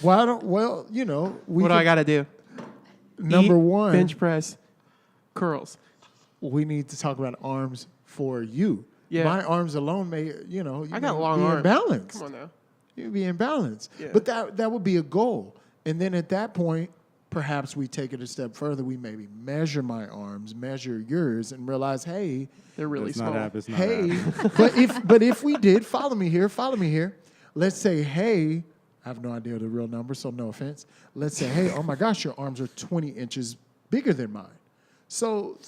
what do I got to do? Number one, bench press, curls. We need to talk about arms for you. Yeah. My arms alone may, I got long be arms. imbalanced. Come on now. You'd be imbalanced. Yeah. But that would be a goal. And then at that point, perhaps we take it a step further. We maybe measure my arms, measure yours, and realize, hey, they're really small. But if we did, follow me here. Let's say, hey, I have no idea the real number, so no offense. Let's say, hey, oh my gosh, your arms are 20 inches bigger than mine. So,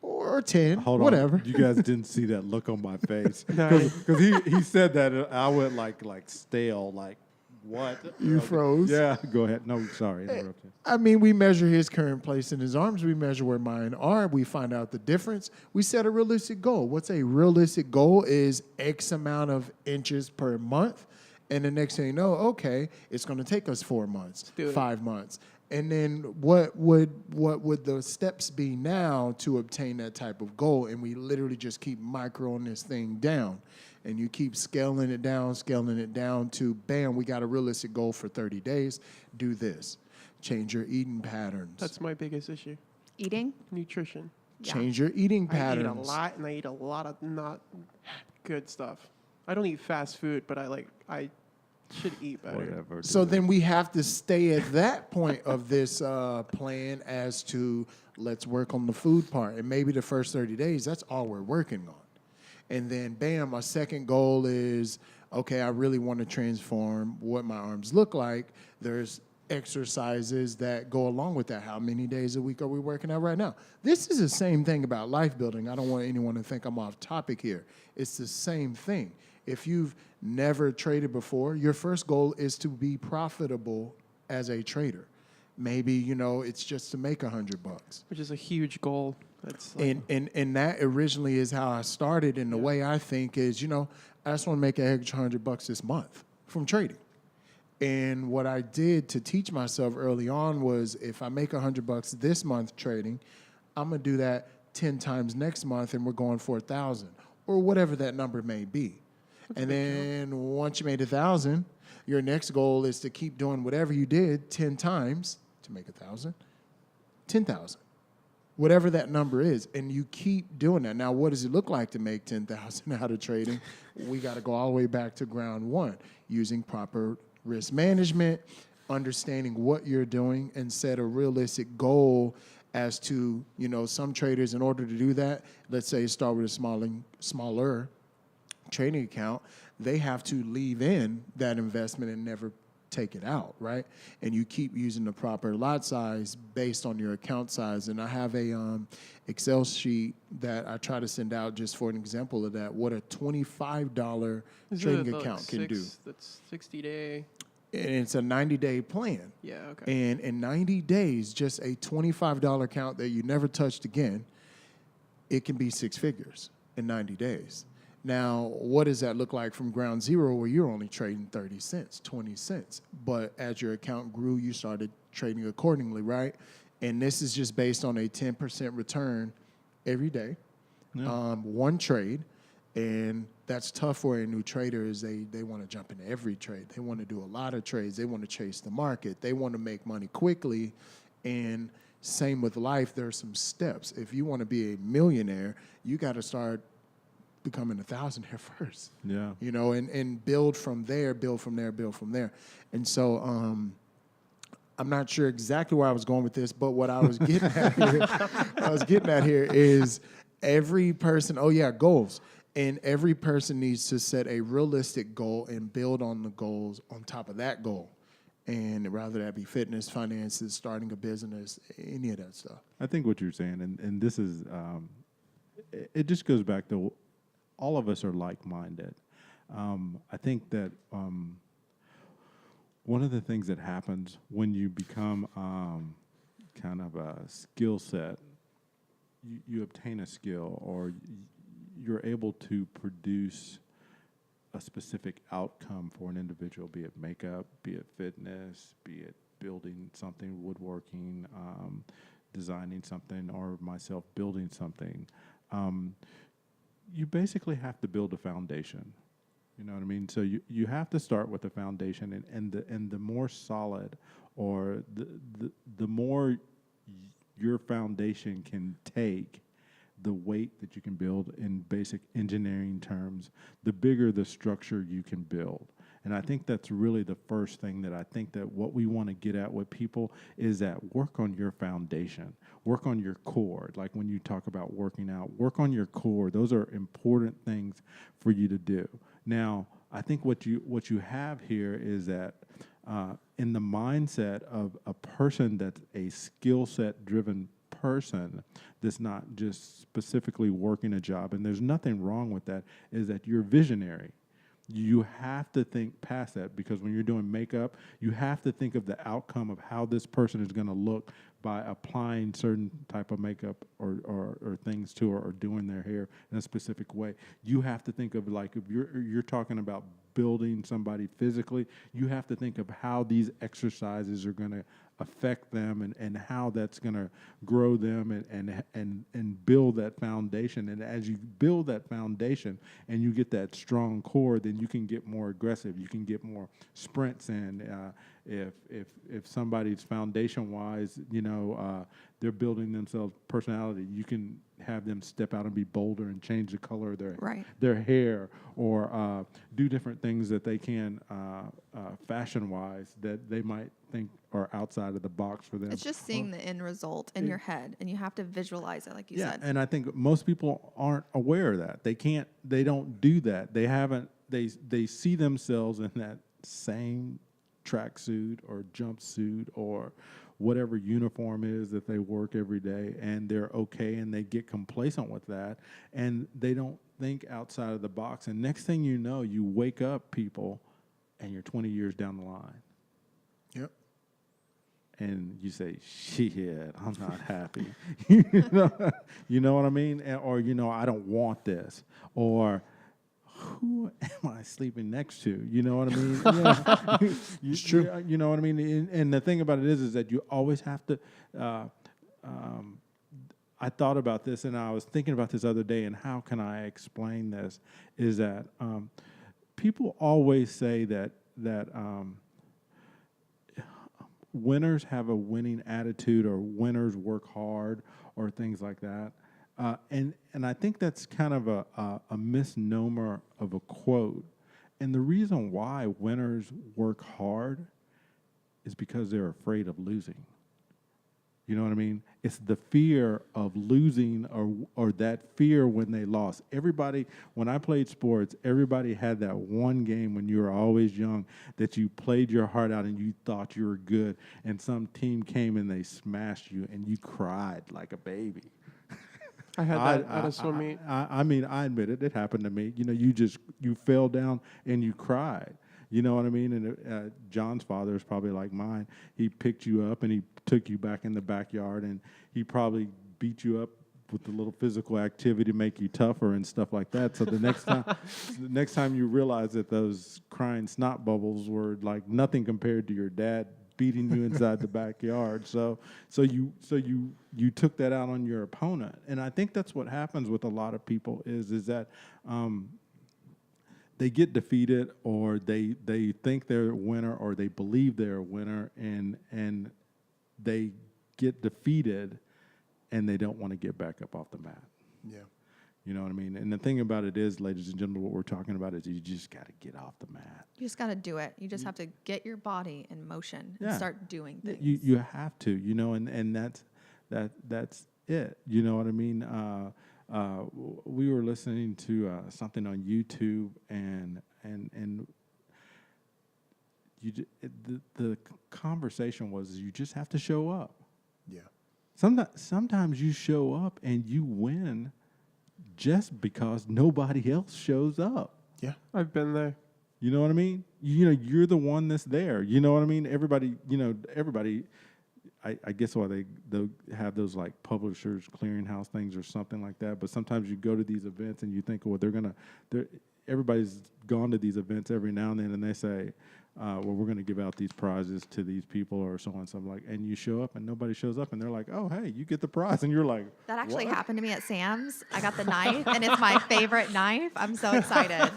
or 10, Hold whatever. on. You guys didn't see that look on my face. No. Because he said that, and I went like stale, like, what? You froze? Yeah, go ahead. No, sorry, interrupted. I mean, we measure his current place in his arms. We measure where mine are. We find out the difference. We set a realistic goal. What's a realistic goal is X amount of inches per month. And the next thing you know, okay, it's going to take us 4 months, 5 months. And then what would the steps be now to obtain that type of goal? And we literally just keep microing this thing down. And you keep scaling it down to, bam, we got a realistic goal for 30 days. Do this. Change your eating patterns. That's my biggest issue. Eating? Nutrition. Change your eating patterns. I eat a lot, and I eat a lot of not good stuff. I don't eat fast food, but I should eat better. Whatever. So then we have to stay at that point of this plan as to, let's work on the food part. And maybe the first 30 days, that's all we're working on. And then, bam, our second goal is, okay, I really want to transform what my arms look like. There's exercises that go along with that. How many days a week are we working out right now? This is the same thing about life building. I don't want anyone to think I'm off topic here. It's the same thing. If you've never traded before, your first goal is to be profitable as a trader. Maybe, it's just to make $100. Which is a huge goal. That's and that originally is how I started. And the way I think is, I just want to make an extra $100 this month from trading. And what I did to teach myself early on was, if I make $100 this month trading, I'm going to do that 10 times next month, and we're going for 1,000 or whatever that number may be. And then once you made 1,000, your next goal is to keep doing whatever you did 10 times to make 1,000, 10,000, whatever that number is. And you keep doing that. Now, what does it look like to make 10,000 out of trading? We got to go all the way back to ground one, using proper risk management, understanding what you're doing, and set a realistic goal as to, some traders, in order to do that, let's say start with a smaller trading account, they have to leave in that investment and never take it out, right? And you keep using the proper lot size based on your account size. And I have a Excel sheet that I try to send out just for an example of that, what a $25 trading account can do. That's 60-day. And it's a 90-day plan. Yeah, okay. And in 90 days, just a $25 account that you never touched again, it can be 6 figures in 90 days. Now, what does that look like from ground zero where you're only trading 30 cents, 20 cents? But as your account grew, you started trading accordingly, right? And this is just based on a 10% return every day, one trade. And that's tough for a new trader is they want to jump into every trade. They want to do a lot of trades. They want to chase the market. They want to make money quickly. And same with life, there are some steps. If you want to be a millionaire, you got to start becoming a thousandaire first. Yeah. You know, and build from there, build from there, build from there. And so I'm not sure exactly where I was going with this, but what I was getting at here, is every person, goals. And every person needs to set a realistic goal and build on the goals on top of that goal. And rather that be fitness, finances, starting a business, any of that stuff. I think what you're saying, and this is, it just goes back to all of us are like-minded. I think that one of the things that happens when you become kind of a skill set, you obtain a skill or you're able to produce a specific outcome for an individual, be it makeup, be it fitness, be it building something, woodworking, designing something, or myself building something. You basically have to build a foundation. You know what I mean? So you have to start with a foundation, and the more solid or the more your foundation can take, the weight that you can build in basic engineering terms, the bigger the structure you can build. And I think that's really the first thing that I think that what we want to get at with people is that work on your foundation, work on your core. Like when you talk about working out, work on your core. Those are important things for you to do. Now, I think what you have here is that in the mindset of a person that's a skill set driven person that's not just specifically working a job, and there's nothing wrong with that, is that you're visionary. You have to think past that, because when you're doing makeup, you have to think of the outcome of how this person is going to look by applying certain type of makeup or things to her, or doing their hair in a specific way. You have to think of, like, if you're talking about building somebody physically, you have to think of how these exercises are going to affect them and how that's going to grow them and build that foundation. And as you build that foundation and you get that strong core, then you can get more aggressive. You can get more sprints in. If somebody's foundation wise, they're building themselves personality, you can have them step out and be bolder and change the color of their hair, or do different things that they can fashion wise that they might think are outside of the box for them. It's just seeing the end result in your head, and you have to visualize it, like you said. And I think most people aren't aware of that. They don't do that. They see themselves in that same tracksuit or jumpsuit or whatever uniform is that they work every day, and they're okay, and they get complacent with that, and they don't think outside of the box. And next thing you know, you wake up, people, and you're 20 years down the line. Yep. And you say, shit, I'm not happy. You know what I mean? Or, I don't want this. Or, who am I sleeping next to? You know what I mean? It's true. You know what I mean? And the thing about it is that you always have to, I thought about this, and I was thinking about this other day, and how can I explain this, is that people always say that winners have a winning attitude, or winners work hard, or things like that. And I think that's kind of a misnomer of a quote. And the reason why winners work hard is because they're afraid of losing. You know what I mean? It's the fear of losing, or that fear when they lost. Everybody, when I played sports, everybody had that one game when you were always young that you played your heart out and you thought you were good, and some team came and they smashed you and you cried like a baby. I had that at a swim meet. I mean, I admit it. It happened to me. You fell down and you cried. You know what I mean? And John's father is probably like mine. He picked you up and he took you back in the backyard, and he probably beat you up with the little physical activity to make you tougher and stuff like that. So the next time you realize that those crying snot bubbles were like nothing compared to your dad beating you inside the backyard. So you took that out on your opponent. And I think that's what happens with a lot of people is that they get defeated, or they think they're a winner, or they believe they're a winner, and they get defeated, and they don't want to get back up off the mat. Yeah. You know what I mean? And the thing about it is, ladies and gentlemen, what we're talking about is you just got to get off the mat. You just got to do it. You just have to get your body in motion and start doing things. You have to, you know, and that's it. You know what I mean? We were listening to something on YouTube, and the conversation was you just have to show up. Yeah. Sometimes you show up and you win just because nobody else shows up. Yeah. I've been there. You know what I mean? You know, you're the one that's there. You know what I mean? Everybody. I guess why they'll have those like publishers clearinghouse things or something like that. But sometimes you go to these events and you think, well, everybody's gone to these events every now and then, and they say, well, we're going to give out these prizes to these people or so on, something like, and you show up and nobody shows up, and they're like, oh, hey, you get the prize, and you're like, That actually what? happened to me at Sam's. I got the knife, and it's my favorite knife. I'm so excited.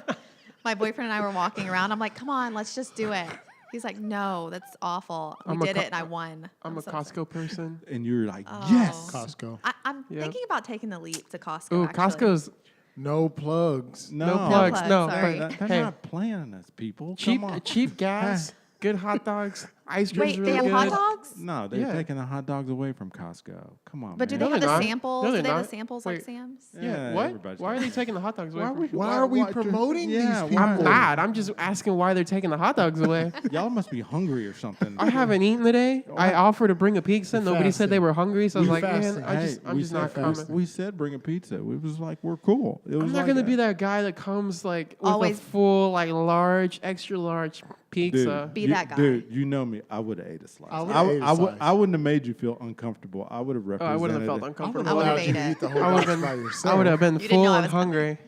My boyfriend and I were walking around. I'm like, come on, let's just do it. He's like, no, that's awful. We did it, and I won. I'm a so Costco excited. person. And you're like, Oh. yes. Costco. I'm Yep. thinking about taking the leap to Costco. Ooh, actually. Costco's No plugs. no plugs. plugs, No, sorry. They're Hey. not playing us, people. cheap Come on. cheap gas, good hot dogs, ice cream's Wait, really they have good. hot dogs? No, they're Yeah. taking the hot dogs away from Costco. Come on, But do man. they No, have they're the not. samples? No, Do they're they have not. the samples Wait. like Sam's? Yeah, everybody's what? Why are they taking- taking the hot dogs away? from Why are we promoting these people? I'm not. I'm just asking why they're taking the hot dogs away. Y'all must be hungry or something. I haven't eaten today. I offered to bring a pizza. We're Nobody said they fasting. were hungry, so I was We like, man, fasting. I'm we just said not fasting. coming. We said bring a pizza. It was like, we're cool. It was I'm not like gonna a- be that guy that comes like with Always- a full, like large, extra large pizza. Dude, Be that guy. Dude, you know me. I would have ate a slice. I would've ate a slice. I wouldn't have made you feel uncomfortable. I would have Oh, represented I wouldn't have felt it. uncomfortable. I would've allowed you ate to it. eat the whole I box would've by been, yourself. I would have been You didn't know full I and was coming. hungry.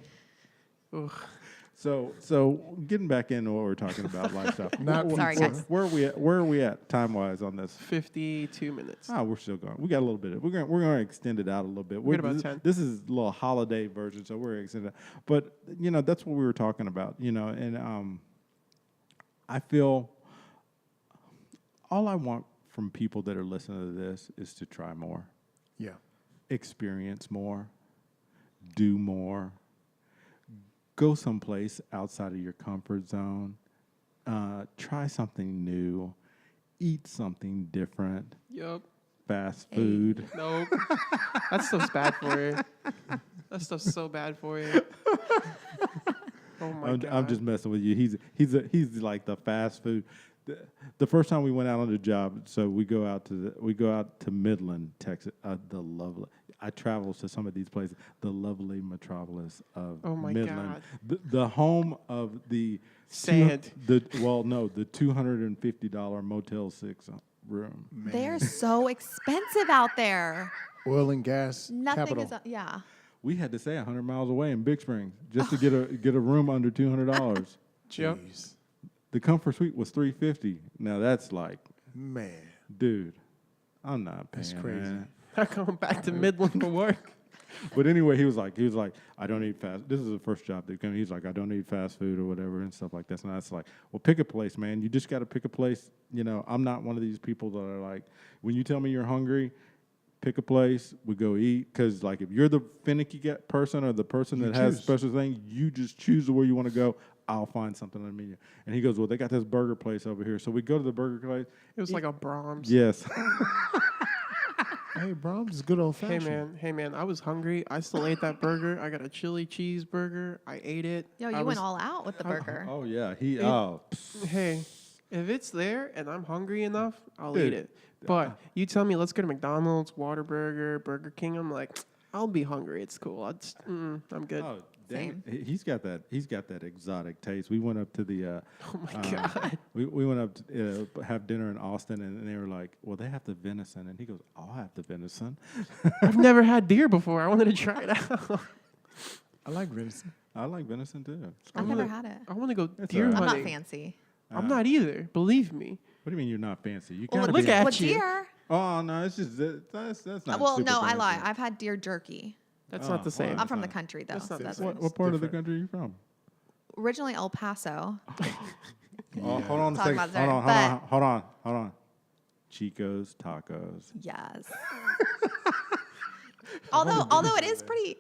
Ugh. So getting back into what we're talking about, lifestyle. Not Sorry, pizza. guys. Where are we at time wise on this? 52 minutes. Oh, we're still going. We got a little bit. We're going to extend it out a little bit. We got about 10. This is a little holiday version, so we're extending it. But you know, that's what we were talking about. You know, and I feel all I want from people that are listening to this is to try more, Yeah. experience more, do more, go someplace outside of your comfort zone, try something new, eat something different, Yup. fast food. Nope. That stuff's bad for you. That stuff's so bad for you. Oh my God. I'm just messing with you. He's like the fast food. The first time we went out on the job, so we go out to Midland, Texas. The lovely. I travel to some of these places. The lovely metropolis of Oh my Midland, God. the home of the Sand. the $250 Motel 6 room. They're so expensive out there. Oil and gas Nothing capital. is, yeah. We had to stay 100 miles away in Big Springs just to get a room under $200. Yep. Jeez. The comfort suite was $350. Now that's like, Man. dude, I'm not paying. That's crazy. Man. Not going back to Midland for work. But anyway, he was like, I don't eat fast. This is the first job that came. He's like, I don't eat fast food or whatever and stuff like that. And I was like, well, pick a place, man. You just got to pick a place. You know, I'm not one of these people that are like, when you tell me you're hungry, pick a place, we go eat. Because like, if you're the finicky person or the person You that has choose. special thing, you just choose where you want to go. I'll find something on the menu. And he goes, well, they got this burger place over here. So we go to the burger place. It was like a Brahms. Yes. Hey, Brahms is good old Hey fashioned. man, I was hungry. I still ate that burger. I got a chili cheeseburger. I ate it. Yo, I you was- went all out with the burger. Oh, yeah. Hey, if it's there and I'm hungry enough, I'll Dude. eat it. But you tell me, let's go to McDonald's, Whataburger, Burger King. I'm like, I'll be hungry. It's cool. I'm good. Oh, Same. he's got that. He's got that exotic taste. We went up to the. Oh my God. We went up to have dinner in Austin, and they were like, "Well, they have the venison," and he goes, "I'll have the venison." I've never had deer before. I wanted to try it out. I like venison. I like venison too. I've never had it. I want to go That's deer all right. I'm hunting. not fancy. I'm not either. Believe me. What do you mean you're not fancy? You Well, gotta look be. at with you. deer. Oh no, it's just that's not. Well, super no, I fancy. lie. I've had deer jerky. That's Oh, not the same. I'm from the country, though. That's not so the that's same. What part of the different. country are you from? originally El Paso. Oh, hold on a Talk second. about Hold dessert, on. Hold on. Chico's Tacos. Yes. although it is pretty.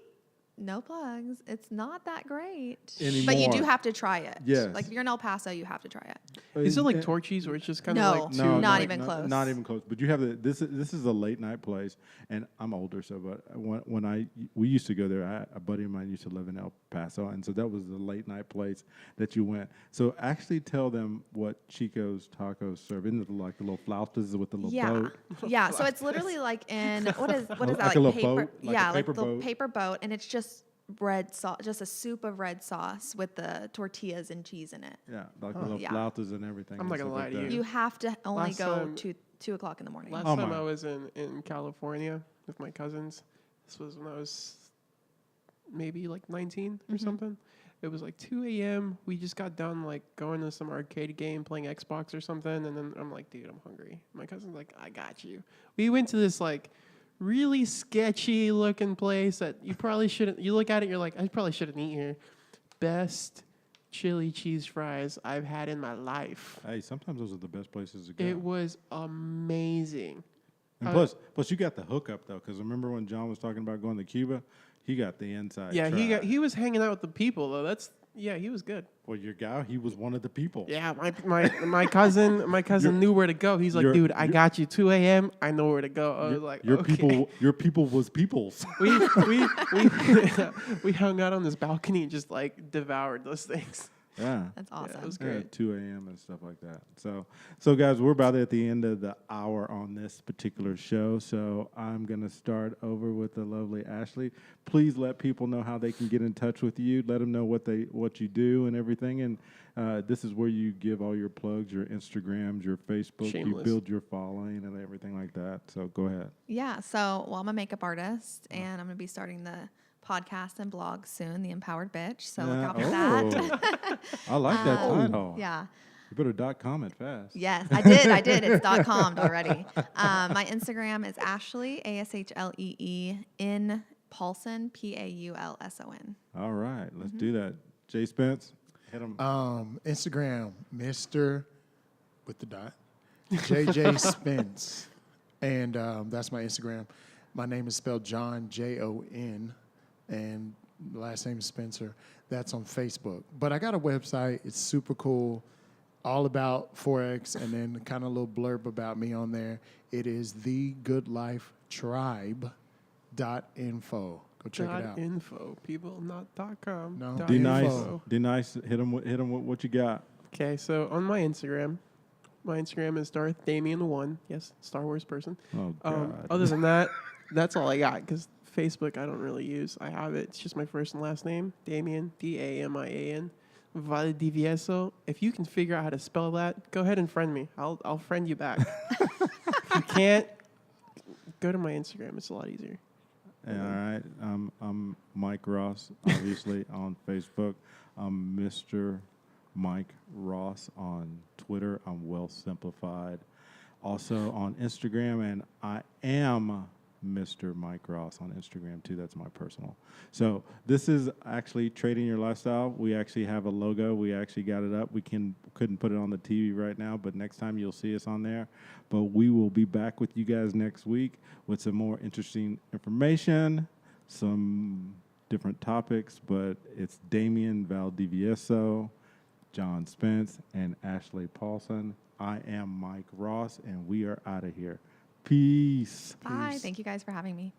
No plugs. It's not that great. But you do Anymore. have to try it. Yes. Like if you're in El Paso, you have to try it. Is it like Torchy's where it's just kind of No. like No, two, not like, even close. Not even close. But you have this is a late night place, and I'm older, so but when we used to go there, a buddy of mine used to live in El Paso, and so that was the late night place that you went. So actually tell them what Chico's Tacos serve. Isn't it like the little flautas with the little boat? Yeah. So it's literally like in what is that Like a little paper? boat? Like a yeah, paper like the boat? paper boat, and it's just red sauce, just a soup of red sauce with the tortillas and cheese in it. Yeah, like the little Yeah. flautas and everything. I'm and not gonna stuff lie like to that. You have to only Last go time- to 2:00 in the morning. Last Oh time my. I was in California with my cousins, this was when I was maybe like 19 or something. It was like 2 a.m. We just got done like going to some arcade game, playing Xbox or something, and then I'm like, dude, I'm hungry. My cousin's like, I got you. We went to this like really sketchy looking place that you probably shouldn't. You look at it, you're like, I probably shouldn't eat here. Best chili cheese fries I've had in my life. Hey, sometimes those are the best places to go. It was amazing. And plus you got the hookup though, because remember when John was talking about going to Cuba, he got the inside. Yeah, track. he was hanging out with the people though. He was good. Well, your guy, he was one of the people. Yeah, my cousin knew where to go. He's like, dude, I got you. 2 a.m. I know where to go. I was like, Your okay. your people was peoples. we we hung out on this balcony and just like devoured those things. Yeah. That's Yeah, awesome. it was Yeah, great. 2 a.m. and stuff like that. So guys, we're about at the end of the hour on this particular show. So I'm gonna start over with the lovely Ashlee. Please let people know how they can get in touch with you. Let them know what you do and everything. And this is where you give all your plugs, your Instagrams, your Facebook. You Shameless. build your following and everything like that. So go ahead. Yeah. So, I'm a makeup artist, and I'm going to be starting the podcast and blog soon, The Empowered Bitch. So look out for that. I like that title. Yeah. You better .com it fast. Yes, I did. It's .com already. My Instagram is Ashlee, ASHLEE, in Paulson, PAULSON. All right, let's do that. Jay Spence, hit him. Instagram, Mr. with the dot, JJ Spence. And that's my Instagram. My name is spelled John, Jon, and last name is Spencer. That's on Facebook. But I got a website. It's super cool, all about Forex, and then kind of a little blurb about me on there. It is thegoodlifetribe.info. Go check it out. .info, people, not .com. No. Dot D nice, info. D nice. Hit him with what you got. Okay, so on my Instagram is Darth Damien1. Yes, Star Wars person. Oh God. Other than that, that's all I got because Facebook I don't really use. I have it. It's just my first and last name, Damien, Damian. Valdivieso. If you can figure out how to spell that, go ahead and friend me. I'll friend you back. If you can't, go to my Instagram. It's a lot easier. All right. I'm Mike Ross, obviously on Facebook. I'm Mr. Mike Ross on Twitter. I'm Well Simplified. Also on Instagram, and I am Mr. Mike Ross on Instagram too. That's my personal. So this is actually Trading Your Lifestyle. We actually have a logo. We actually got it up. We couldn't put it on the TV right now, but next time you'll see us on there. But we will be back with you guys next week with some more interesting information, some different topics. But it's Damien Valdivieso, John Spence, and Ashlee Paulson. I am Mike Ross, and we are out of here. Peace. Bye. Thank you guys for having me.